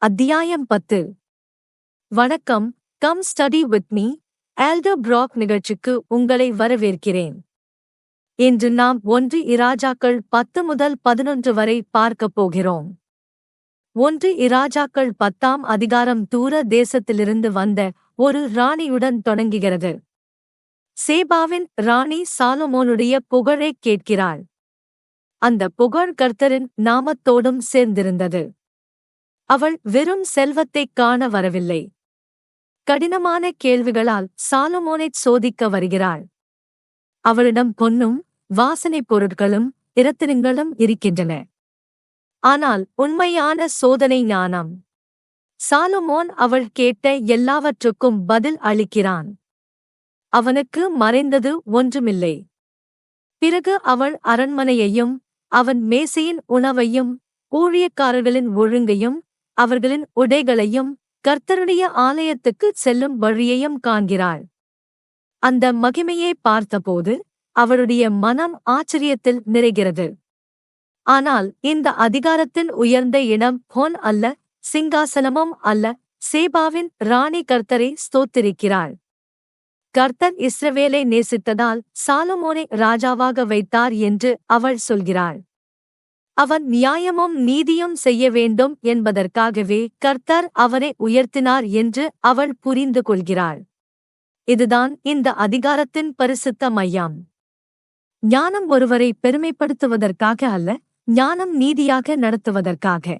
அத்தியாயம் 10. வணக்கம். Come study with me எல்டர் பிராக் நிகழ்ச்சிக்கு உங்களை வரவேற்கிறேன். இன்று நாம் 1 இராஜாக்கள் 10 முதல் 11 வரை பார்க்கப் போகிறோம். 1 இராஜாக்கள் 10ஆம் அதிகாரம் தூர தேசத்திலிருந்து வந்த ஒரு ராணியுடன் தொடங்குகிறது. சேபாவின் ராணி சாலொமோனுடைய புகழைக் கேட்கிறாள். அந்த புகழ் கர்த்தரின் நாமத்தோடும் சேர்ந்திருந்தது. அவள் வெறும் செல்வத்தைக் காண வரவில்லை. கடினமான கேள்விகளால் சாலொமோனைச் சோதிக்க வருகிறாள். அவளிடம் பொன்னும் வாசனைப் பொருட்களும் இரத்தினங்களும் இருக்கின்றன. ஆனால் உண்மையான சோதனை ஞானம். சாலொமோன் அவள் கேட்ட எல்லாவற்றுக்கும் பதில் அளிக்கிறான். அவனுக்கு மறைந்தது ஒன்றுமில்லை. பிறகு அவள் அரண்மனையையும் அவன் மேசையின் உணவையும் ஊழியக்காரர்களின் ஒழுங்கையும் அவர்களின் உடைகளையும் கர்த்தருடைய ஆலயத்துக்குச் செல்லும் வழியையும் காண்கிறாள். அந்த மகிமையை பார்த்தபோது அவளுடைய மனம் ஆச்சரியத்தில் நிறைகிறது. ஆனால் இந்த அதிகாரத்தின் உயர்ந்த இடம் பொன் அல்ல, சிங்காசனமும் அல்ல. சேபாவின் ராணி கர்த்தரை ஸ்தோத்திரிக்கிறாள். கர்த்தர் இஸ்ரவேலை நேசித்ததால் சாலொமோனை ராஜாவாக வைத்தார் என்று அவள் சொல்கிறாள். அவன் நியாயமும் நீதியும் செய்ய வேண்டும் என்பதற்காகவே கர்த்தர் அவனை உயர்த்தினார் என்று அவள் புரிந்து கொள்கிறாள். இதுதான் இந்த அதிகாரத்தின் பரிசுத்த மையம். ஞானம் ஒருவரை பெருமைப்படுத்துவதற்காக அல்ல, ஞானம் நீதியாக நடத்துவதற்காக.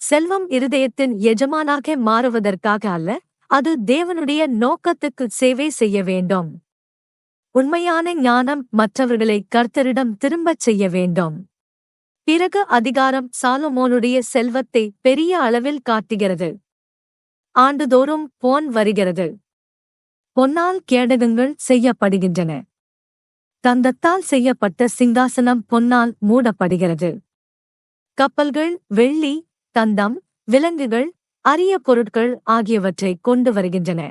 செல்வம் இருதயத்தின் எஜமானாக மாறுவதற்காக அல்ல, அது தேவனுடைய நோக்கத்துக்கு சேவை செய்ய வேண்டும். உண்மையான ஞானம் மற்றவர்களை கர்த்தரிடம் திரும்பச் செய்ய வேண்டும். பிறகு அதிகாரம் சாலொமோனுடைய செல்வத்தை பெரிய அளவில் காட்டுகிறது. ஆண்டுதோறும் பொன் வருகிறது. பொன்னால் கேடகங்கள் செய்யப்படுகின்றன. தந்தத்தால் செய்யப்பட்ட சிங்காசனம் பொன்னால் மூடப்படுகிறது. கப்பல்கள் வெள்ளி, தந்தம், விலங்குகள், அரிய பொருட்கள் ஆகியவற்றைக் கொண்டு வருகின்றன.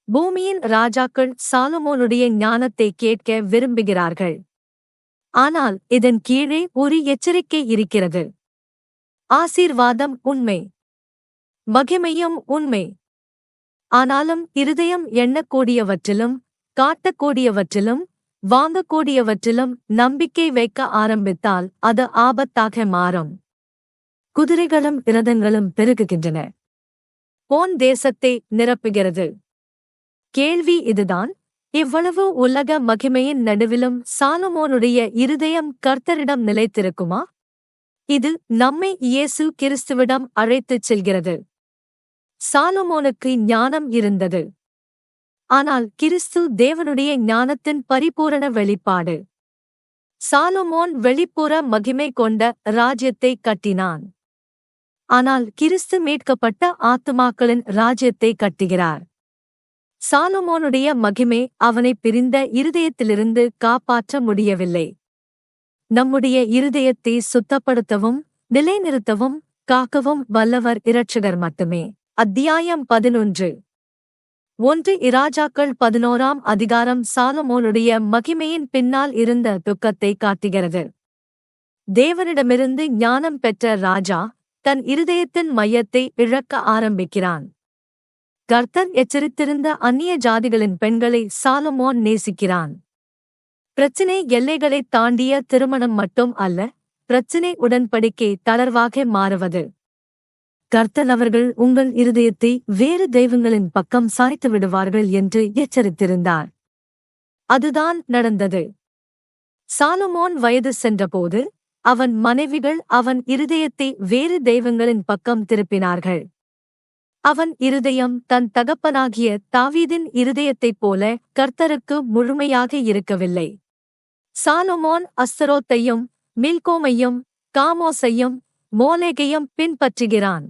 பூமியின் ராஜாக்கள் சாலொமோனுடைய ஞானத்தை கேட்க விரும்புகிறார்கள். ஆனால் இதன் கீழே ஒரு எச்சரிக்கை இருக்கிறது. ஆசீர்வாதம் உண்மை, மகிமையும் உண்மை. ஆனாலும் இருதயம் எண்ணக்கூடியவற்றிலும் காட்டக்கூடியவற்றிலும் வாங்கக்கூடியவற்றிலும் நம்பிக்கை வைக்க ஆரம்பித்தால் அது ஆபத்தாக மாறும். குதிரைகளும் இரதங்களும் பெருகுகின்றன. பொன் தேசத்தை நிரப்புகிறது. கேள்வி இதுதான்: இவ்வளவு உலக மகிமையின் நடுவிலும் சாலொமோனுடைய இருதயம் கர்த்தரிடம் நிலைத்திருக்குமா? இது நம்மை இயேசு கிறிஸ்துவிடம் அழைத்துச் செல்கிறது. சாலொமோனுக்கு ஞானம் இருந்தது. ஆனால் கிறிஸ்து தேவனுடைய ஞானத்தின் பரிபூரண வெளிப்பாடு. சாலொமோன் வெளிப்புற மகிமை கொண்ட ராஜ்யத்தை கட்டினான். ஆனால் கிறிஸ்து மீட்கப்பட்ட ஆத்துமாக்களின் ராஜ்யத்தை கட்டுகிறார். சாலொமோனுடைய மகிமை அவனை பிரிந்த இருதயத்திலிருந்து காப்பாற்ற முடியவில்லை. நம்முடைய இருதயத்தை சுத்தப்படுத்தவும் நிலைநிறுத்தவும் காக்கவும் வல்லவர் இரட்சகர் மட்டுமே. அத்தியாயம் 11. 1 இராஜாக்கள் 11ஆம் அதிகாரம் சாலொமோனுடைய மகிமையின் பின்னால் இருந்த துக்கத்தை காட்டுகிறது. தேவனிடமிருந்து ஞானம் பெற்ற ராஜா தன் இருதயத்தின் மையத்தை இழக்க ஆரம்பிக்கிறான். கர்த்தர் எச்சரித்திருந்த அந்நிய ஜாதிகளின் பெண்களை சாலொமோன் நேசிக்கிறான். பிரச்சினை எல்லைகளைத் தாண்டிய திருமணம் மட்டும் அல்ல, பிரச்சினை உடன்படிக்கை தளர்வாக மாறுவது. கர்த்தர் அவர்கள் உங்கள் இருதயத்தை வேறு தெய்வங்களின் பக்கம் சாய்த்து விடுவார்கள் என்று எச்சரித்திருந்தார். அதுதான் நடந்தது. சாலொமோன் வயது சென்றபோது அவன் மனைவிகள் அவன் இருதயத்தை வேறு தெய்வங்களின் பக்கம் திருப்பினார்கள். அவன் இருதயம் தன் தகப்பனாகிய தாவீதின் இருதயத்தைப் போல கர்த்தருக்கு முழுமையாக இருக்கவில்லை. சாலொமோன் அஸ்தரோத்தையும் மில்கோமையும் காமோசையும் மோலேகையும் பின்பற்றுகிறான்.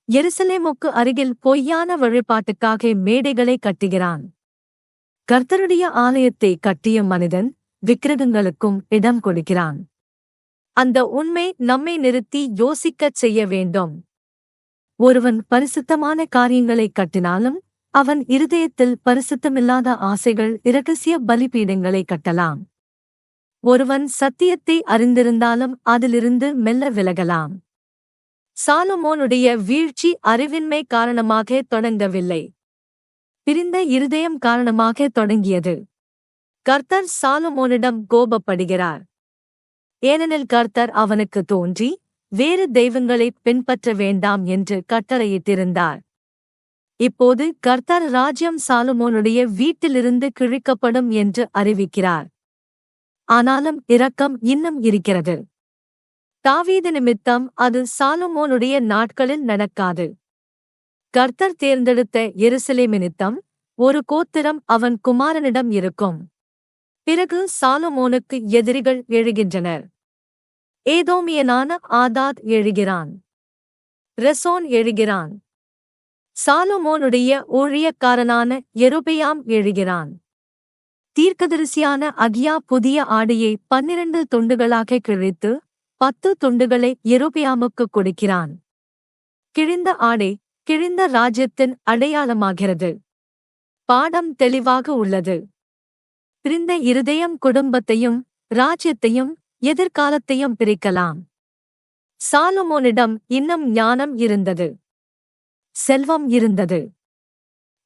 எருசலேமுக்கு அருகில் பொய்யான வழிபாட்டுக்காக மேடைகளை கட்டுகிறான். கர்த்தருடைய ஆலயத்தை கட்டிய மனிதன் விக்கிரகங்களுக்கும் இடம் கொடுக்கிறான். அந்த உண்மை நம்மை நிறுத்தி யோசிக்கச் செய்ய வேண்டும். ஒருவன் பரிசுத்தமான காரியங்களைக் கட்டினாலும் அவன் இருதயத்தில் பரிசுத்தமில்லாத ஆசைகள் இரகசிய பலிபீடங்களை கட்டலாம். ஒருவன் சத்தியத்தை அறிந்திருந்தாலும் அதிலிருந்து மெல்ல விலகலாம். சாலமோனுடைய வீழ்ச்சி அறிவின்மை காரணமாக தொடங்கவில்லை. பிரிந்த இருதயம் காரணமாக தொடங்கியது. கர்த்தர் சாலமோனிடம் கோபப்படுகிறார். ஏனெனில் கர்த்தர் அவனுக்கு தோன்றி வேறு தெய்வங்களைப் பின்பற்ற வேண்டாம் என்று கட்டளையிட்டிருந்தார். இப்போது கர்த்தர் ராஜ்யம் சாலமோனுடைய வீட்டிலிருந்து கிழிக்கப்படும் என்று அறிவிக்கிறார். ஆனாலும் இரக்கம் இன்னும் இருக்கிறது. தாவீது நிமித்தம் அது சாலமோனுடைய நாட்களில் நடக்காது. கர்த்தர் தேர்ந்தெடுத்த எருசலேம் நிமித்தம் ஒரு கோத்திரம் அவன் குமாரனிடம் இருக்கும். பிறகு சாலமோனுக்கு எதிரிகள் எழுகின்றனர். ஏதோமியனான ஆதாத் எழுகிறான். ரெசோன் எழுகிறான். சாலமோனுடைய ஊழியக்காரனான யெரொபெயாம் எழுகிறான். தீர்க்கதரிசியான அகியா புதிய ஆடையை 12 துண்டுகளாக கிழித்து 10 துண்டுகளை யெரொபெயாமுக்குக் கொடுக்கிறான். கிழிந்த ஆடை கிழிந்த ராஜ்யத்தின் அடையாளமாகிறது. பாடம் தெளிவாக உள்ளது. பிரிந்த இருதயம் குடும்பத்தையும் ராஜ்யத்தையும் எதிர்காலத்தையும் பிரிக்கலாம். சாலமோனிடம் இன்னும் ஞானம் இருந்தது. செல்வம் இருந்தது.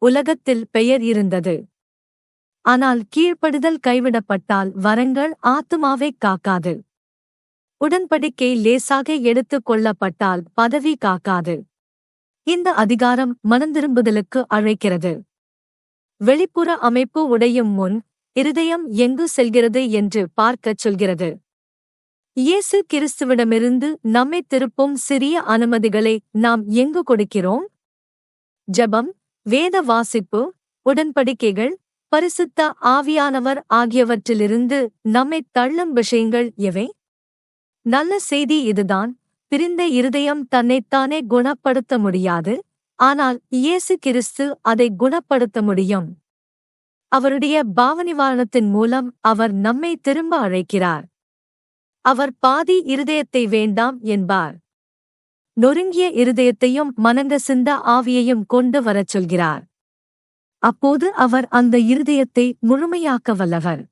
உலகத்தில் பெயர் இருந்தது. ஆனால் கீழ்ப்படிதல் கைவிடப்பட்டால் வரங்கள் ஆத்துமாவைக் காக்காது. உடன்படிக்கை லேசாக எடுத்துக் கொள்ளப்பட்டால் பதவி காக்காது. இந்த அதிகாரம் மனந்திரும்புதலுக்கு அழைக்கிறது. வெளிப்புற அமைப்பு உடையும் முன் இருதயம் எங்கு செல்கிறது என்று பார்க்கச் சொல்கிறது. இயேசு கிறிஸ்துவிடமிருந்து நம்மைத் திருப்பும் சிறிய அனுமதிகளை நாம் எங்கு கொடுக்கிறோம்? ஜெபம், வேத வாசிப்பு, உடன்படிக்கைகள், பரிசுத்த ஆவியானவர் ஆகியவற்றிலிருந்து நம்மைத் தள்ளும் விஷயங்கள் எவை? நல்ல செய்தி இதுதான். பிரிந்த இருதயம் தன்னைத்தானே குணப்படுத்த முடியாது. ஆனால் இயேசு கிறிஸ்து அதை குணப்படுத்த முடியும். அவருடைய பாவநிவாரணத்தின் மூலம் அவர் நம்மை திரும்ப அழைக்கிறார். அவர் பாதி இருதயத்தை வேண்டாம் என்பார். நொறுங்கிய இருதயத்தையும் மனங்கசிந்த ஆவியையும் கொண்டு வரச் சொல்கிறார். அப்போது அவர் அந்த இருதயத்தை முழுமையாக்க வல்லவர்.